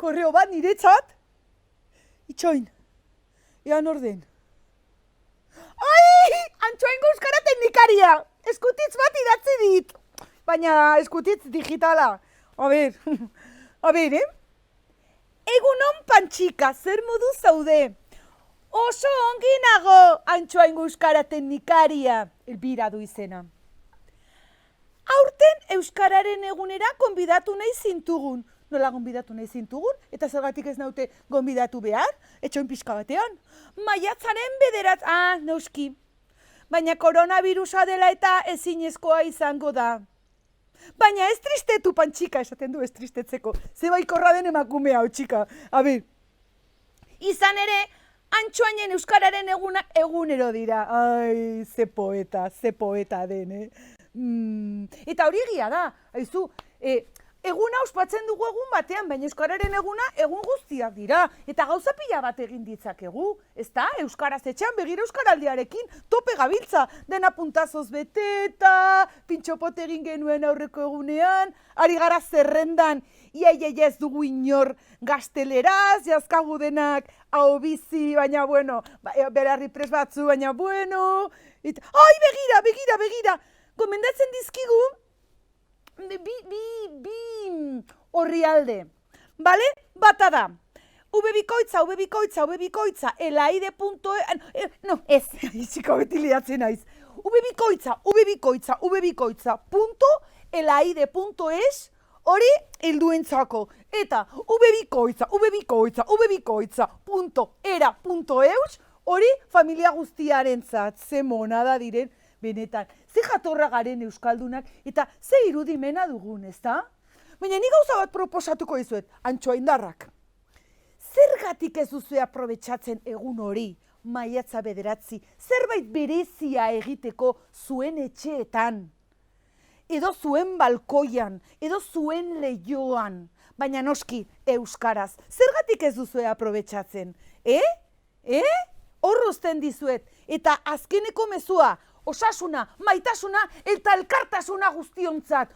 korreo bat niretzat. Itxoin, ean orden. Ai, Antxoaingo euskara teknikaria. Eskutitz bat idatzi dit. Baina eskutitz digitala. A ber, Egunon Pantxika, zer modu zaude? Oso ongi nago, Antxoaingo euskara teknikaria. Elbira du izena. Aurten euskararen egunera gonbidatu nahi zintugun. Nola gonbidatu nahi zintugun? Eta zergatik ez naute gonbidatu behar? Etxoin pixka batean. Maiatzaren bederatz... Neuski. Baina koronavirusa dela eta ezinezkoa izango da. Baina ez tristetu, Pantxika, esaten du ez tristetzeko. Zebaikorra den emakume hau, txika. A ber, izan ere, Antxoainen euskararen egunak egunero dira. Ai, ze poeta den, Eta hori egia da, haizu, eguna ospatzen dugu egun batean, baina euskararen eguna egun guztiak dira. Eta gauza pila bat egin ditzakegu, ezta? Euskaraz etxean begira euskaraldiarekin tope gabiltza. Dena puntazoz beteta, pintxopot egin genuen aurreko egunean, ari gara zerrendan, ia ez dugu inor gazteleraz, jazkagu denak hau bizi, baina bueno, berarri pres batzu, baina bueno. Ai, begira! Gomendatzen dizkigu, bi orrialde, bale? Bata da, ubebikoitza, elaide.e, no, ez, txiko beti liatzen naiz, ubebikoitza.elaide.es, hori helduentzako, eta ubebikoitza.era.eus, hori familia guztiarentzat, ze monada diren, benetan, ze jatorra garen euskaldunak eta ze irudimena dugun, ezta? Baina ni gauza bat proposatuko dizuet, Antxoaindarrak. Zergatik ez duzue aprobetxatzen egun hori, maiatza bederatzi, zerbait berezia egiteko zuen etxeetan, edo zuen balkoian, edo zuen lehioan, baina noski euskaraz, zergatik ez duzue aprobetxatzen, Hor uzten dizuet, eta azkeneko mezua, osasuna, maitasuna eta elkartasuna guztiontzat.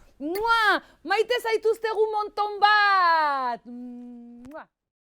Maite zaituztegu monton bat!